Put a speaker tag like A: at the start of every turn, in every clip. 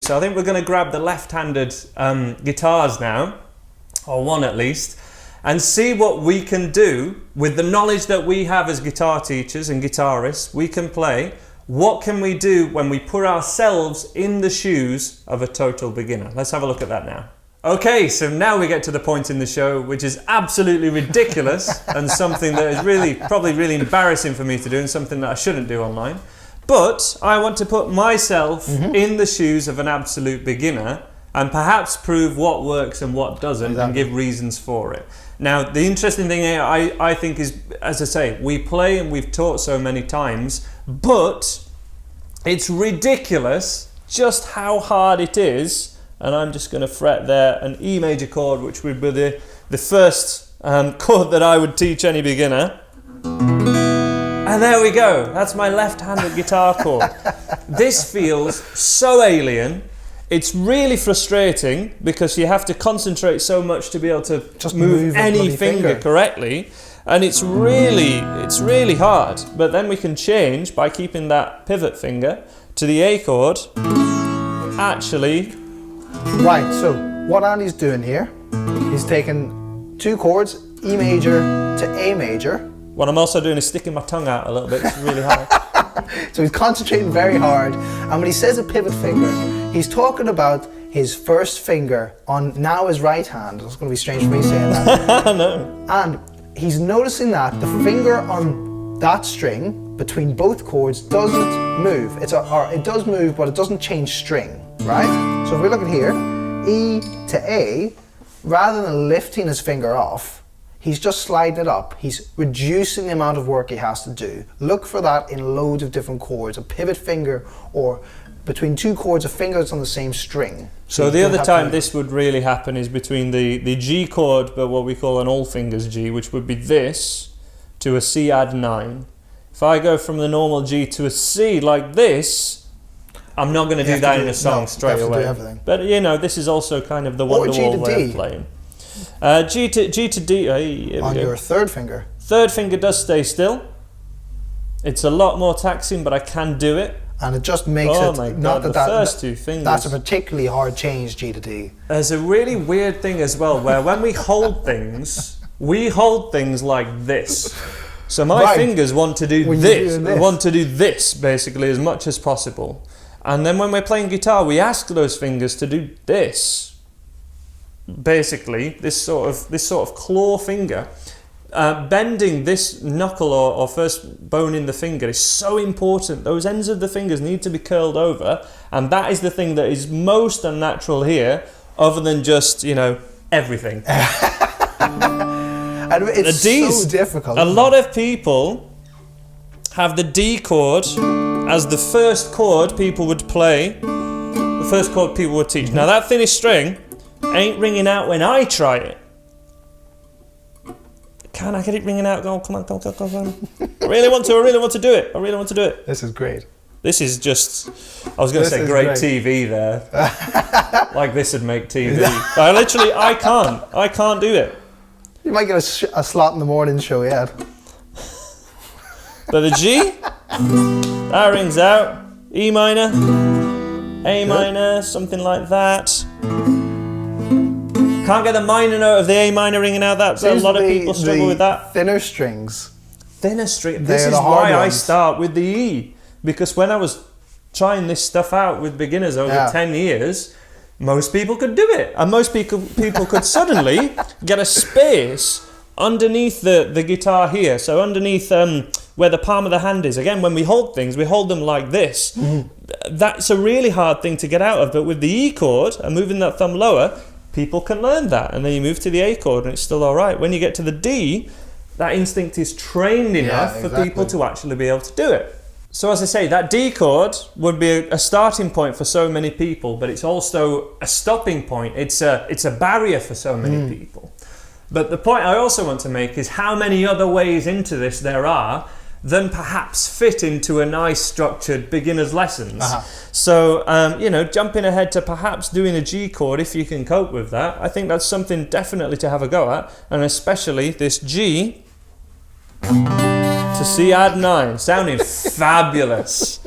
A: So I think we're going to grab the left-handed guitars now, or one at least, and see what we can do with the knowledge that we have as guitar teachers and guitarists. We can play. What can we do when we put ourselves in the shoes of a total beginner? Let's have a look at that now. Okay, so now we get to the point in the show which is absolutely ridiculous and something that is probably really embarrassing for me to do and something that I shouldn't do online. But I want to put myself in the shoes of an absolute beginner and perhaps prove what works and what doesn't and give reasons for it. Now, the interesting thing here, I think is, as I say, we play and we've taught so many times, but it's ridiculous just how hard it is. And I'm just going to fret there an E major chord, which would be the first chord that I would teach any beginner. And there we go. That's my left-handed guitar chord. This feels so alien. It's really frustrating because you have to concentrate so much to be able to just move any finger correctly. And it's really hard. But then we can change by keeping that pivot finger to the A chord. Actually,
B: right, so what Andy's doing here, he's taking two chords, E major to A major.
A: What I'm also doing is sticking my tongue out a little bit, it's really hard.
B: So he's concentrating very hard, and when he says a pivot finger, he's talking about his first finger on now his right hand. It's going to be strange for me saying that.
A: No.
B: And he's noticing that the finger on that string between both chords doesn't move. It does move, but it doesn't change string. Right? So if we look at here, E to A, rather than lifting his finger off, he's just sliding it up. He's reducing the amount of work he has to do. Look for that in loads of different chords, a pivot finger, or between two chords, a finger that's on the same string.
A: So the other time this would really happen is between the G chord, but what we call an all fingers G, which would be this, to a C add 9. If I go from the normal G to a C like this, I'm not going to do that in a song straight away. But you know, this is also kind of the Wonderwall way of playing. G to D.
B: On your third finger.
A: Third finger does stay still. It's a lot more taxing, but I can do it.
B: And it just makes it.
A: My God, the first two fingers.
B: That's a particularly hard change, G to D.
A: There's a really weird thing as well, where when we hold things like this. So my fingers want to do this basically as much as possible. And then when we're playing guitar, we ask those fingers to do this. Basically, this sort of claw finger. Bending this knuckle or first bone in the finger is so important. Those ends of the fingers need to be curled over, and that is the thing that is most unnatural here, other than just, you know, everything.
B: And it's so difficult.
A: A lot of people have the D chord as the first chord people would play, the first chord people would teach. Now that finished string ain't ringing out when I try it. Can I get it ringing out? Go, come on. I really want to do it.
B: This is great.
A: This is just, I was going to say great TV there. Like this would make TV. I can't do it.
B: You might get a slot in the morning show yet.
A: But the G, that rings out. E minor, A minor, something like that. Can't get the minor note of the A minor ringing out. That's a lot of people struggle with that.
B: Thinner strings.
A: This is why I start with the E. Because when I was trying this stuff out with beginners over 10 years, most people could do it. And most people could suddenly get a space underneath the guitar here. So underneath where the palm of the hand is. Again, when we hold things, we hold them like this. That's a really hard thing to get out of. But with the E chord and moving that thumb lower, people can learn that. And then you move to the A chord and it's still all right. When you get to the D, that instinct is trained enough for people to actually be able to do it. So as I say, that D chord would be a starting point for so many people, but it's also a stopping point. It's a barrier for so many people. But the point I also want to make is how many other ways into this there are than perhaps fit into a nice structured beginner's lessons. So, you know, jumping ahead to perhaps doing a G chord, if you can cope with that, I think that's something definitely to have a go at, and especially this G to C add 9, sounding fabulous.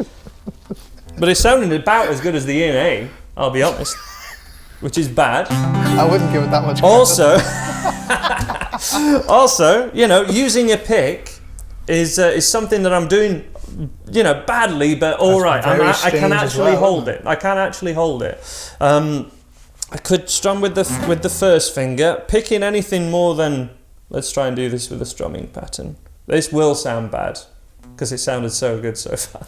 A: But it's sounding about as good as the E and A. I'll be honest, which is bad.
B: I wouldn't give it that much credit.
A: Also, you know, using a pick is something that I'm doing, you know, badly, but all right. I can actually hold it. I can actually hold it. I could strum with the first finger. Picking anything more than, let's try and do this with a strumming pattern. This will sound bad because it sounded so good so far.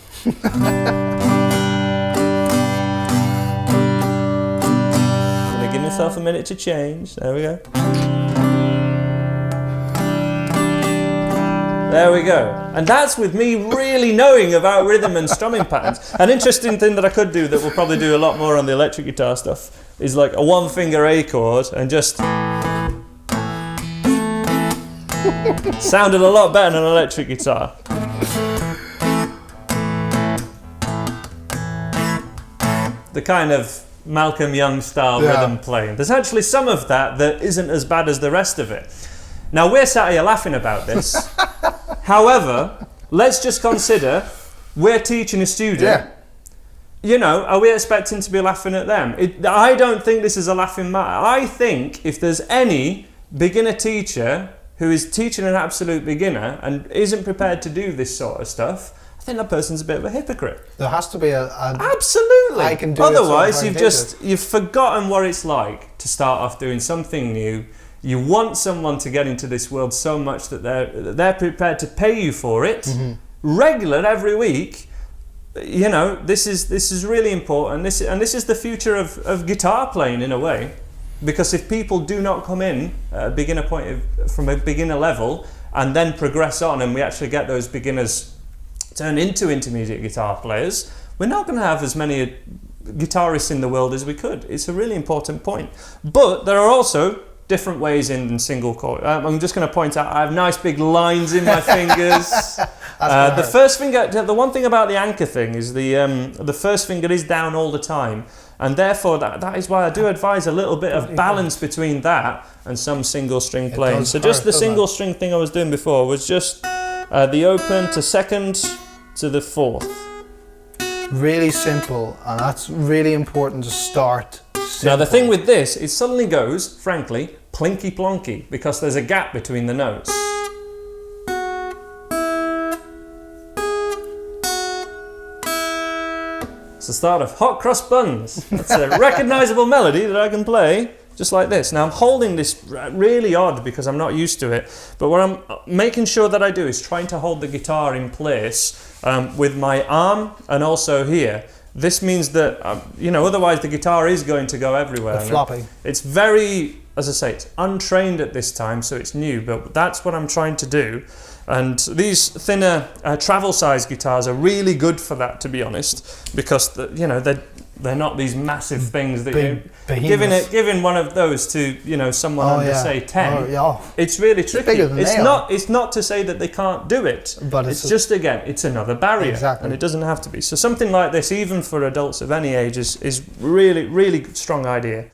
A: Give myself a minute to change. There we go. There we go. And that's with me really knowing about rhythm and strumming patterns. An interesting thing that I could do that we'll probably do a lot more on the electric guitar stuff is like a one finger A chord and just sounded a lot better than an electric guitar. The kind of Malcolm Young style rhythm playing. There's actually some of that isn't as bad as the rest of it. Now we're sat here laughing about this. However, let's just consider we're teaching a student.
B: Yeah.
A: You know, are we expecting to be laughing at them? I don't think this is a laughing matter. I think if there's any beginner teacher who is teaching an absolute beginner and isn't prepared to do this sort of stuff, I think that person's a bit of a hypocrite.
B: There has to be a
A: absolutely.
B: I can do
A: Otherwise,
B: it,
A: you've forgotten what it's like to start off doing something new. You want someone to get into this world so much that they're prepared to pay you for it, regular every week. You know, this is really important. This is the future of guitar playing in a way, because if people do not come in at a beginner from a beginner level and then progress on, and we actually get those beginners turn into intermediate guitar players, we're not going to have as many guitarists in the world as we could. It's a really important point. But there are also different ways in single chord. I'm just going to point out I have nice big lines in my fingers. The first finger, the one thing about the anchor thing is the first finger is down all the time, and therefore that is why I do advise a little bit of balance between that and some single string playing. So just the single string thing I was doing before was just the open to second to the fourth.
B: Really simple, and that's really important to start simple.
A: Now the thing with this, it suddenly goes, frankly, plinky plonky, because there's a gap between the notes. It's the start of Hot Cross Buns. That's a recognisable melody that I can play just like this. Now I'm holding this really odd because I'm not used to it, but what I'm making sure that I do is trying to hold the guitar in place with my arm and also here. This means that, you know, otherwise the guitar is going to go everywhere.
B: Floppy.
A: It's very, as I say, it's untrained at this time, so it's new, but that's what I'm trying to do. And these thinner travel size guitars are really good for that, to be honest, because you know they're not these massive things that giving one of those to, you know, someone under say 10. It's really tricky. It's not to say that they can't do it, but it's just, again, it's another barrier, and it doesn't have to be. So something like this, even for adults of any age, is really, really strong idea.